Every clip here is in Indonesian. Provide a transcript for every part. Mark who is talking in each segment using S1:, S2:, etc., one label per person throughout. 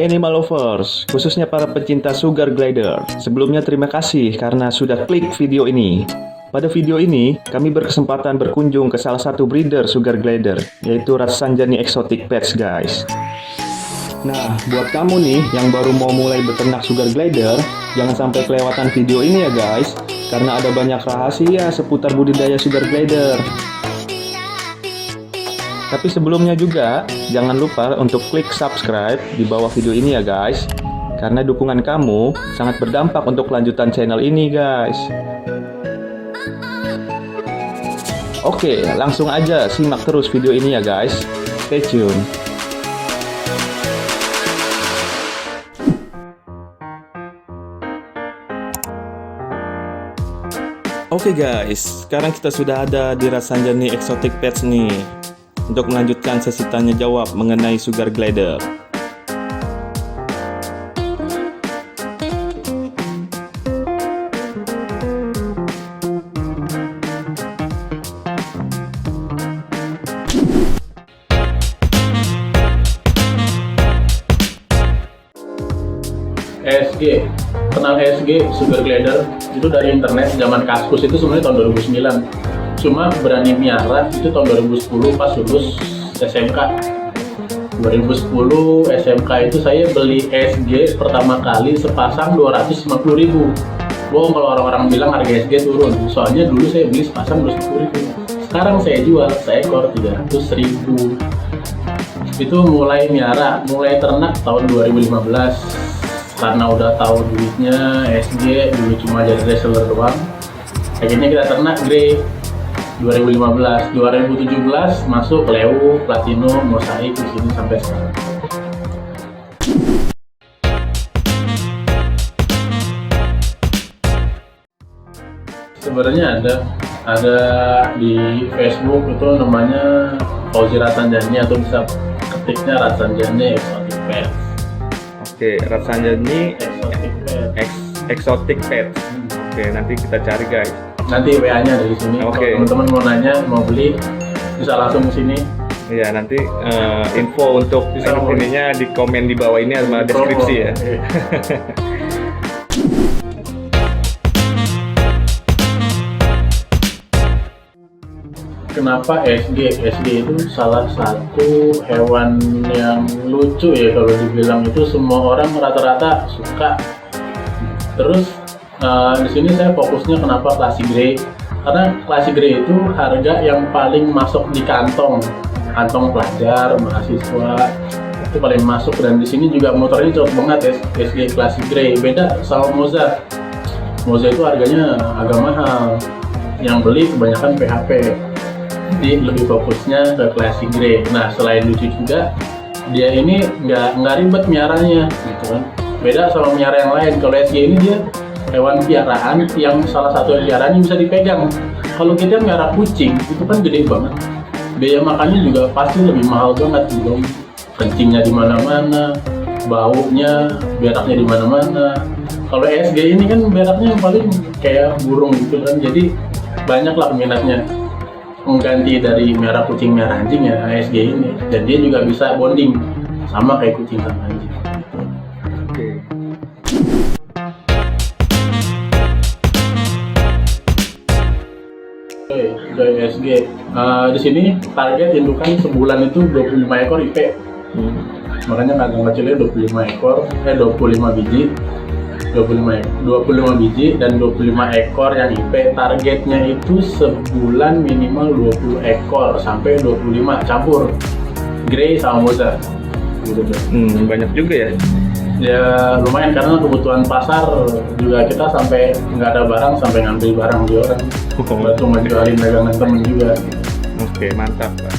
S1: Hai animal lovers, khususnya para pecinta sugar glider. Sebelumnya terima kasih karena sudah klik video ini. Pada video ini, kami berkesempatan berkunjung ke salah satu breeder sugar glider, yaitu Ratsanjani Exotic Pets, guys. Nah, buat kamu nih yang baru mau mulai beternak sugar glider, jangan sampai kelewatan video ini ya guys, karena ada banyak rahasia seputar budidaya sugar glider. Tapi sebelumnya juga, jangan lupa untuk klik subscribe di bawah video ini ya guys, karena dukungan kamu sangat berdampak untuk kelanjutan channel ini guys. Oke, langsung aja simak terus video ini ya guys. Stay tune. Oke guys, sekarang kita sudah ada di Ratsanjani Exotic Pets nih untuk melanjutkan sesi tanya jawab mengenai sugar glider.
S2: ESG, kenal ESG Sugar Glider itu dari internet zaman Kaskus itu sebenarnya tahun 2009. Cuma berani miara itu tahun 2010 pas lulus SMK. 2010 SMK itu saya beli ESG pertama kali sepasang 250.000. Wow, kalau orang-orang bilang harga ESG turun, soalnya dulu saya beli sepasang 250.000. Sekarang saya jual seekor 300.000. Itu mulai miara, mulai ternak tahun 2015. Karena udah tahu duitnya, SG dulu cuma jadi reseller doang. Akhirnya kita ternak grey 2015, 2017 masuk Leo, Platinum, Mosaic di sini sampai sekarang. Sebenarnya ada di Facebook itu namanya Fauzi Ratsanjani atau bisa ketiknya Ratsanjani Exotic Pets.
S1: Oke, Ratsanjani Exotic Pets. Oke, nanti kita cari guys.
S2: Nanti WA-nya dari sini.
S1: Oke.
S2: Kalau teman-teman mau nanya, mau beli, bisa langsung ke sini.
S1: Iya, nanti info untuk ininya di komen di bawah ini sama deskripsi ya.
S2: Kenapa SG? SG itu salah satu hewan yang lucu ya, kalau dibilang itu semua orang rata-rata suka. Terus di sini saya fokusnya kenapa Classic Grey, karena Classic Grey itu harga yang paling masuk di kantong pelajar, mahasiswa itu paling masuk, dan di sini juga motornya cocok banget ya, SG Classic Grey. Beda sama Moza. Moza itu harganya agak mahal, yang beli kebanyakan PHP. Jadi lebih fokusnya ke Classic Grey. Nah, selain lucu juga, dia ini nggak ribet miaranya gitu kan. Beda sama miara yang lain. Kalau SG ini dia hewan piaraan yang salah satu piaraannya bisa dipegang. Kalau kita miara kucing itu kan gede banget, biaya makannya juga pasti lebih mahal banget, belum kencingnya di mana-mana, baunya, beraknya di mana-mana. Kalau ESG ini kan beraknya paling kayak burung gitu kan, jadi banyaklah peminatnya. Mengganti dari merah kucing merah anjing ya ESG ini, dan dia juga bisa bonding sama kayak kucing sama anjing.
S1: Oke.
S2: Oke, ESG. Di sini target indukan sebulan itu 25 ekor IP. Makanya kandang kecilnya 25 ekor, 25 biji. 25 biji dan 25 ekor yang IP. Targetnya itu sebulan minimal 20 ekor sampai 25 campur Grey sama Moza gitu.
S1: Banyak juga ya.
S2: Ya lumayan, karena kebutuhan pasar juga kita sampai nggak ada barang sampai ngambil barang di orang, bantu menjualin dagangan temen juga.
S1: Oke, mantap Pak.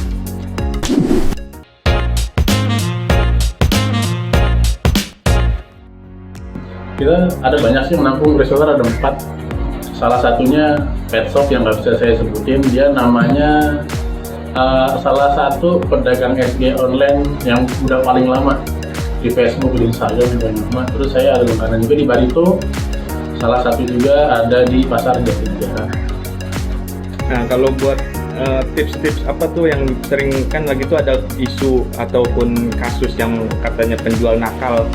S2: Kita ada banyak sih menampung reseller, ada 4. Salah satunya pet shop yang nggak bisa saya sebutin, dia namanya salah satu pedagang SG online yang udah paling lama di Facebook, di Instagram yang paling lama. Terus saya ada langganan juga di Barito, salah satu juga ada di Pasar Jatinegara.
S1: Nah, kalau buat tips-tips apa tuh yang sering kan lagi tuh ada isu ataupun kasus yang katanya penjual nakal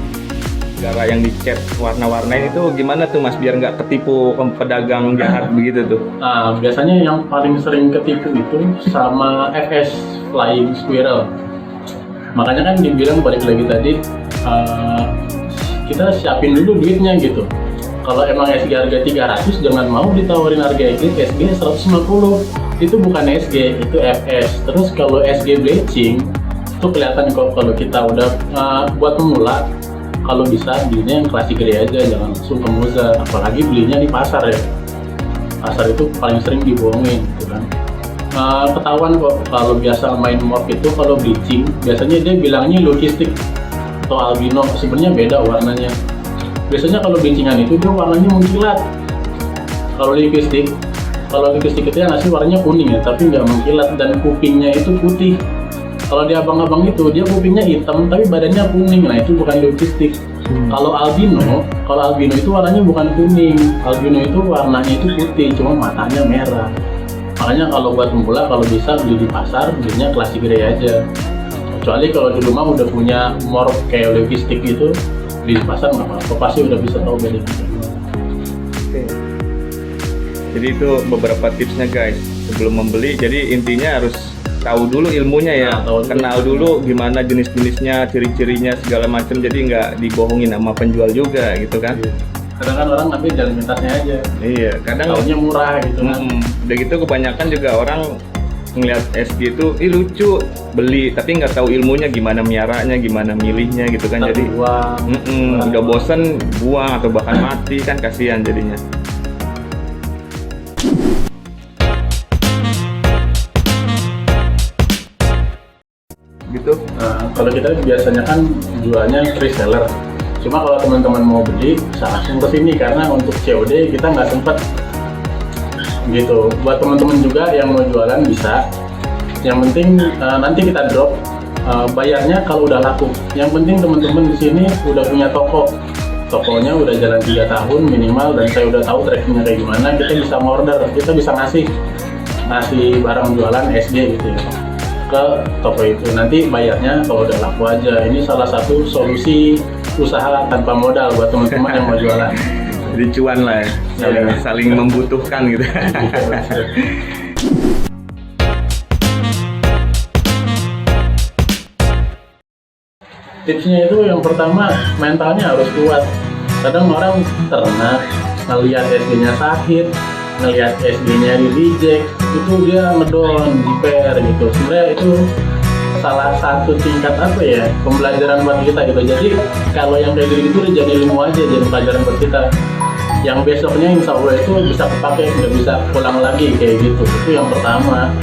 S1: gara yang dicat warna-warnain itu gimana tuh Mas biar nggak ketipu pedagang jahat begitu tuh?
S2: Nah, biasanya yang paling sering ketipu itu sama FS Flying Squirrel. Makanya kan dibilang balik lagi tadi, kita siapin dulu duitnya gitu. Kalau emang SG harga 300, jangan mau ditawarin harga SG 150. Itu bukan SG, itu FS. Terus kalau SG bleaching, itu kelihatan kok kalau kita udah buat pemula. Kalau bisa belinya yang klasik gede aja, jangan langsung ke Moza. Apalagi belinya di pasar ya. Pasar itu paling sering dibohongin gitu kan. Ketahuan kok kalau biasa main morph itu kalau bleaching biasanya dia bilangnya logistik atau albino, sebenarnya beda warnanya. Biasanya kalau bleachingan itu dia warnanya mengkilat. Kalau liquistik itu yang ngasih warnanya kuning ya, tapi nggak mengkilat dan kupingnya itu putih. Kalau di abang-abang itu dia kupingnya hitam tapi badannya kuning, nah itu bukan logistik. Kalau albino itu warnanya bukan kuning, albino itu warnanya itu putih, cuma matanya merah. Makanya kalau buat pemula kalau bisa beli di pasar, belinya klasik gede aja. Kecuali kalau di rumah udah punya morph kayak logistik gitu, beli di pasar nggak apa-apa, pasti udah bisa tahu bedanya.
S1: Oke. Jadi itu beberapa tipsnya guys sebelum membeli. Jadi intinya harus tahu dulu ilmunya ya, kenal dulu gimana jenis-jenisnya, ciri-cirinya segala macam. Jadi nggak dibohongin sama penjual juga gitu kan.
S2: Kadang kan orang ngambil jalan pintasnya aja.
S1: Iya, kadang
S2: Taunya murah gitu kan.
S1: Udah gitu kebanyakan juga orang ngeliat SG itu, lucu, beli, tapi nggak tahu ilmunya gimana miaranya, gimana milihnya gitu kan. Jadi udah bosen buang atau bahkan mati kan, kasihan jadinya. Gitu.
S2: Kalau kita biasanya kan jualnya reseller. Cuma kalau teman-teman mau beli, bisa langsung ke sini karena untuk COD kita nggak sempet. Gitu. Buat teman-teman juga yang mau jualan bisa. Yang penting nanti kita drop bayarnya kalau udah laku. Yang penting teman-teman di sini udah punya toko. Tokonya udah jalan 3 tahun minimal dan saya udah tahu trackingnya kayak gimana. Kita bisa order, kita bisa ngasih barang jualan SG gitu ya ke toko itu. Nanti bayarnya kalau udah laku aja. Ini salah satu solusi usaha tanpa modal buat teman-teman yang mau jualan.
S1: Jadi cuan lah ya, saling membutuhkan gitu.
S2: Tipsnya itu yang pertama, mentalnya harus kuat. Kadang orang ternak, ngelihat SG-nya sakit, ngelihat SG-nya di reject, itu dia ngedon, jiper gitu. Sebenarnya itu salah satu tingkat apa ya, pembelajaran buat kita gitu. Jadi kalau yang kayak gitu udah jadi ilmu aja, jadi pelajaran buat kita. Yang besoknya insya Allah itu bisa kepake, nggak bisa pulang lagi kayak gitu. Itu yang pertama.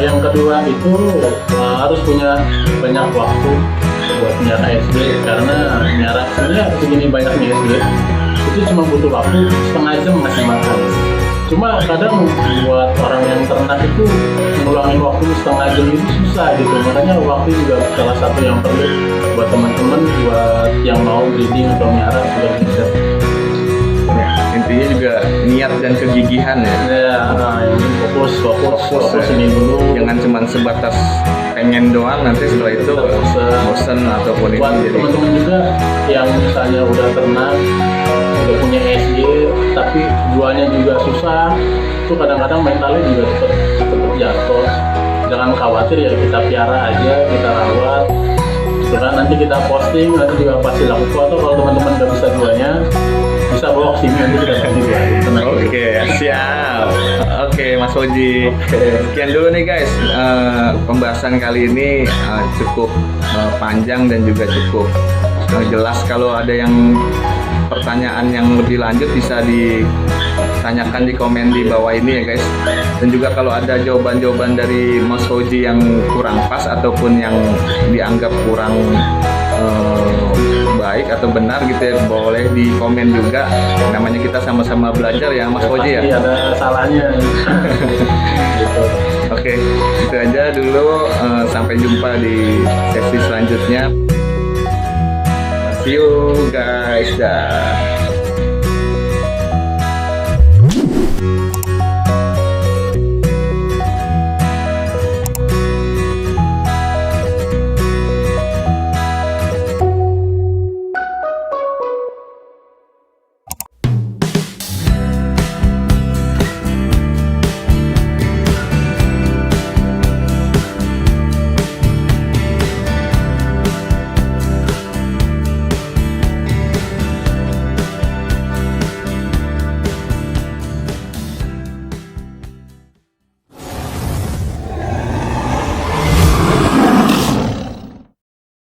S2: Yang kedua itu harus punya banyak waktu buat nyara SG, karena nyara sebenarnya segini banyaknya SG itu cuma butuh waktu setengah jam ngasih makan. Cuma kadang buat orang yang ternak itu ngulangin waktu setengah jam itu susah gitu. Makanya waktu juga salah satu yang perlu buat teman-teman buat yang mau breeding atau nyara sudah bisa.
S1: Ya, intinya juga niat dan kegigihan ya.
S2: Ini fokus ini dulu.
S1: Jangan cuma sebatas pengen doang, nanti setelah itu bosen ataupun ini.
S2: Buat teman-teman juga yang misalnya udah ternak, udah punya SG, tapi jualnya juga susah, itu kadang-kadang mentalnya juga tetap jatuh. Jangan khawatir ya, kita piara aja, kita rawat. Setelah nanti kita posting, nanti juga pasti laku. Atau kalau teman-teman nggak bisa jualnya, bisa bawa ke sini nanti kita ganti jual.
S1: Oke, siap. Oke, Mas Oji. Sekian dulu nih guys, pembahasan kali ini cukup panjang dan juga cukup jelas. Kalau ada yang pertanyaan yang lebih lanjut bisa ditanyakan di komen di bawah ini ya guys. Dan juga kalau ada jawaban-jawaban dari Mas Oji yang kurang pas ataupun yang dianggap kurang baik atau benar gitu ya, boleh di komen juga. Namanya kita sama-sama belajar ya Mas Oji ya.
S2: Pasti ada salahnya. Gitu.
S1: Oke, itu aja dulu. Sampai jumpa di sesi selanjutnya. See you guys. Dah.